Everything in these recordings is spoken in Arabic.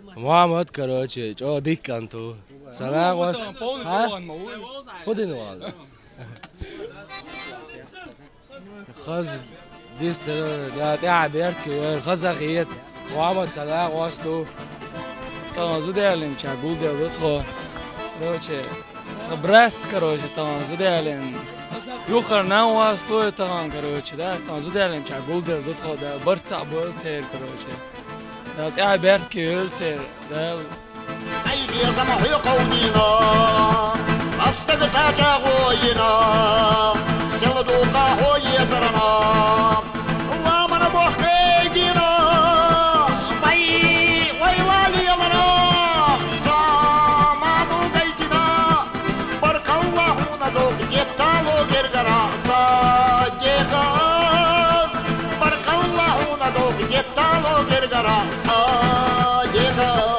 محمد короче что диканту салам вас خودين والله خز ديست لا تعب يركي خزخيت محمد سلام واسطو طبعا زودالين شاغول ده بتخو короче خبرات короче طبعا زودالين يخر نواس تو طبعا короче ده طبعا زودالين شاغول ده بتخو ده برصع بول سير короче ده تعب يركي يول سير ده سيدي زمحي قودينا أستبتاك غوينا سلدوك هو يسرنا الله من بوحيدنا بي ويوالي لنا سامانو بيتنا بارك الله ندوك جتالو جرجرا ساجيغاز بارك الله ندوك جتالو جرجرا ساجيغاز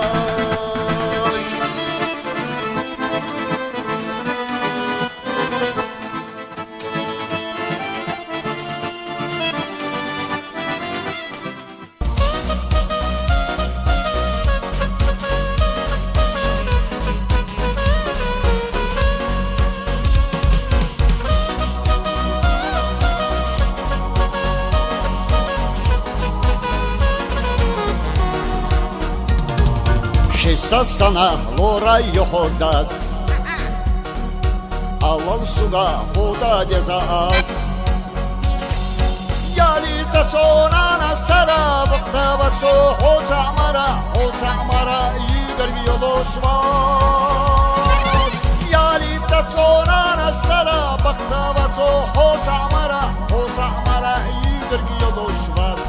Sana lora yohodas Alal suga hoda cezas Yali ta sonana sara Bıkta batso ho ta'mara Yider biyoloşmaz Yali ta sonana sara Bıkta batso ho ta'mara Yider biyoloşmaz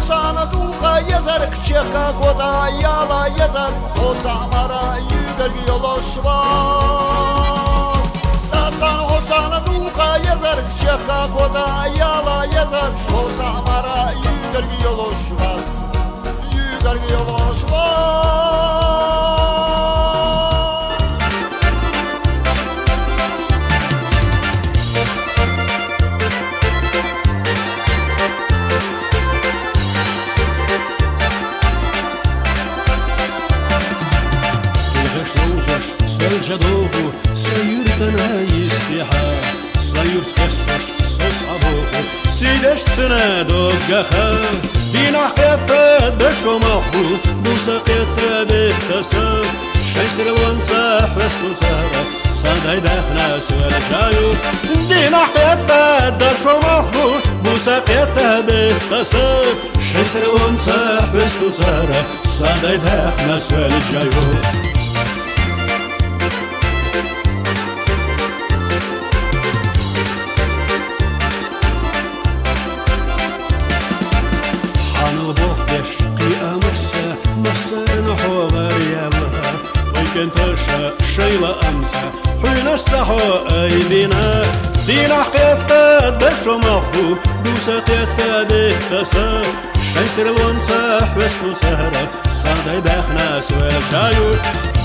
Sana duka yazar kçeka koda yala yazar O zamara yüder yoloşvar Tatan o sana duka yazar kçeka koda yala yazar O zamara yüder yoloşvar Yüder yoloşvar جدوه سيرتنا يستحى صير تخسر صوص عبوه سيدشتنا دوقخا دينا حقيقة دشو محبوب بوسقيتنا بيتسا شيسر وانصاح وسطو سهرة صدعي داخنا سوال شايو دينا حقيقة دشو محبوب بوسقيتنا بيتسا شيسر وانصاح وسطو سهرة صدعي داخنا سوال شايو كنتشا شيلة أمسا حين السحو أيدينا دينا حقيقة دشو مخبو دوسا قيتا ديكتسا شيسر الونصاح وسطو سهرة صادي باخنا سوال شايو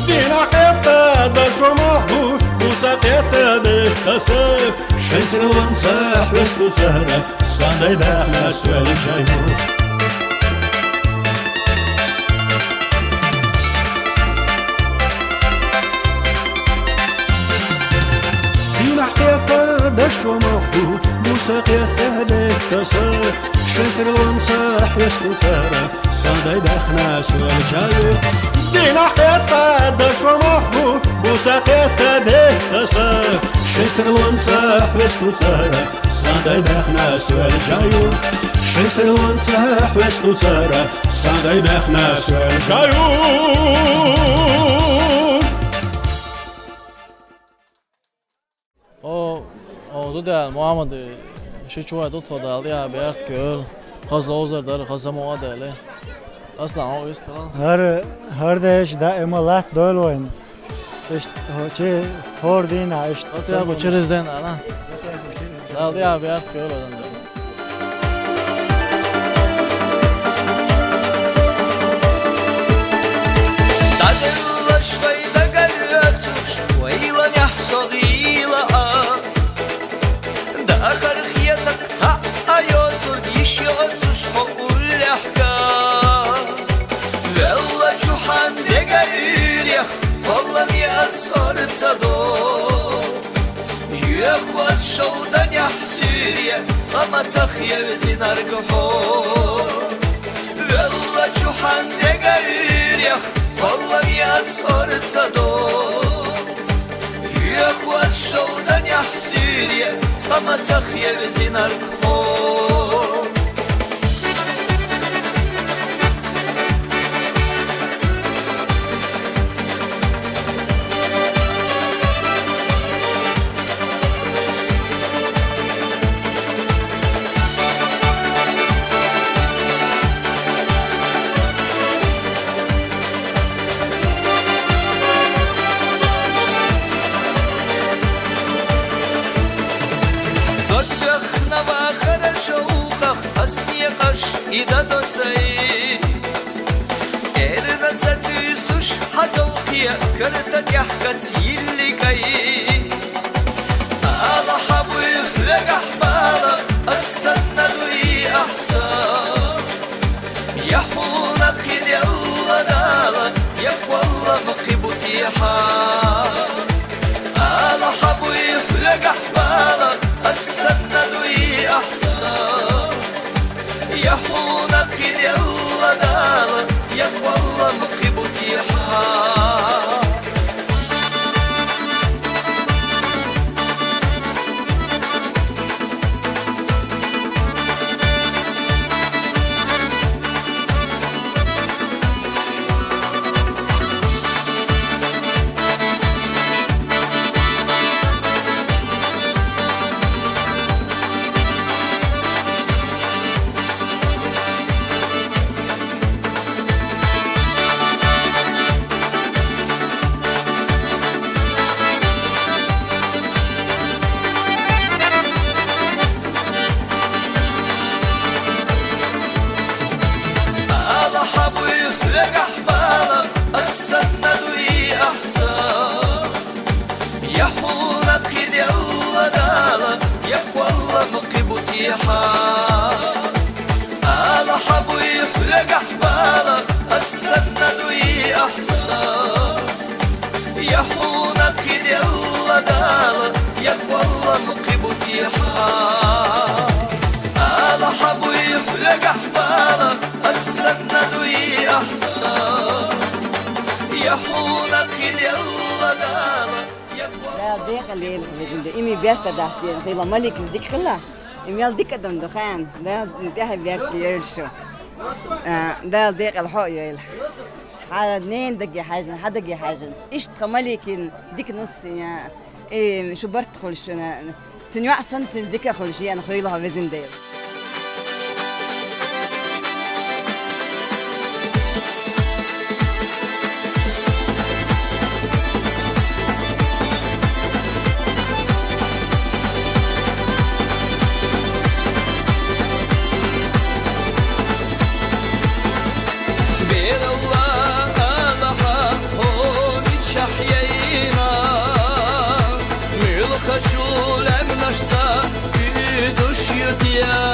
دينا حقيقة دشو مخبو دوسا قيتا ديكتسا شيسر الونصاح وسطو سهرة صادي باخنا سوال شايو دشو مخبو موسيقيته ديكتسا شسر وانصاح وسطو ثارة صادي داخنا سوال شايو دينا حقيقة دشو مخبو موسيقيته ديكتسا شسر وانصاح وسطو ثارة صادي داخنا سوال شايو شسر وانصاح وسطو ثارة صادي داخنا سوال شايو زوده محمد شو دو تا دالیا بیارت کل خاص لوزر داره خاص مواد داره اصلا هو استرا هر دش دائما لات دول وين ايش چه هور دینا ايش یا بو چرز دین انا دالیا بیارت کل ودن Dadın başlayla gel yatış, vayla صدو يقوى شودا يحسيريا طما تخيا وزين أرقحو والله جوحان دقرير يخ والله يا صورت صدو يقوى شودا يحسيريا طما تخيا وزين أرقحو إذا دوسي إرنا ستيسوش حدوقيا كرتت يحكت يلي كي أنا حبوي لقح بالا السنة دوي أحسن يحونا قيد يلا دالا يقوى الله مقبوتي أنا حبوي لقح بالا السنة دوي أحسن يحونك يلا دالا يقوى الله مقبوتي أنا حبوي لقح بالا السنة دوي أحسن يحونك يلا دالا يقوى الله مقبوتي أنا حبوي لقح بالا السنة دوي أحسن يحونك يلا دالا لا ضيق الليل إمي بيركض عشان زي لما ملك ذيك خلا إمي ذيك دم دخان ده انتهى بيركض يرشوا ده ضيق الحق يلا على 2 دقيقة حاجة حدا دقيقة حاجة إيش تخملك ديك نص يا إيه شو برتخل شو تنوع سنت ديك خلش أنا خيلها بزين ديل Yeah.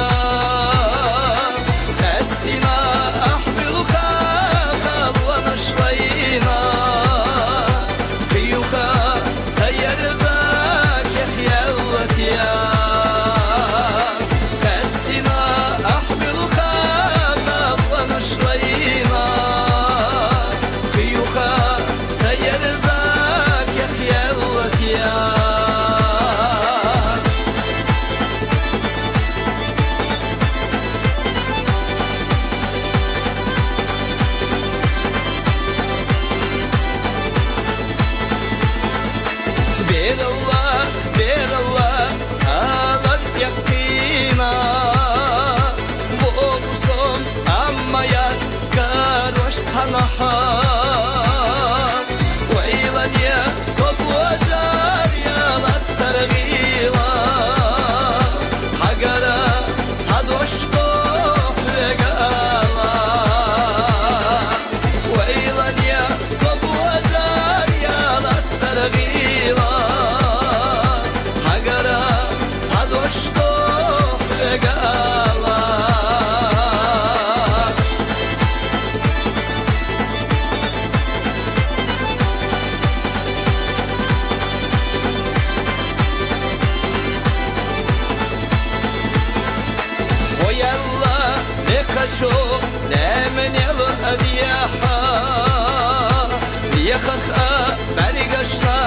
Yakaka beni kaşla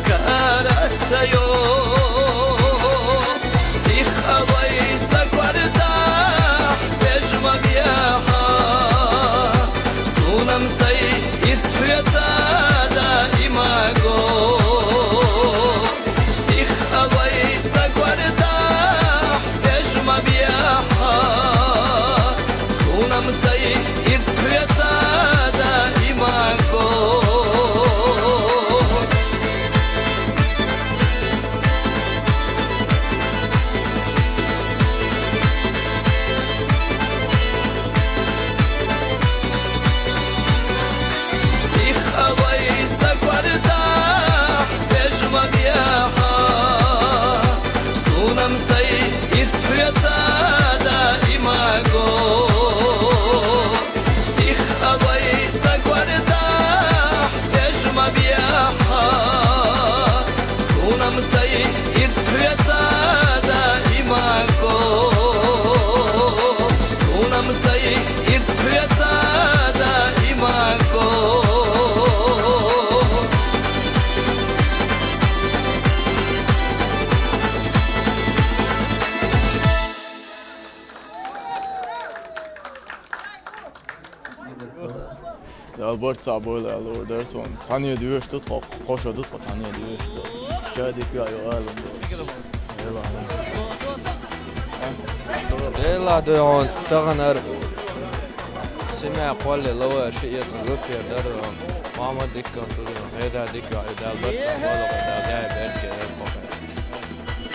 karatsayo Sih avay sakvarda Bejma biyaha Sunam say irsfiyata da imago Sih avay sakvarda Bejma biyaha Sunam say irsfiyata da imago Albert Saboyla Lorderson. Taniye düveşte tak koşa tut taniye düveşte. Şadi ki ayo alım. Ela de taganar سمع قول لو شيء يتوفر در محمد دکان تو هدا دکان دال برد سوال و دال برد که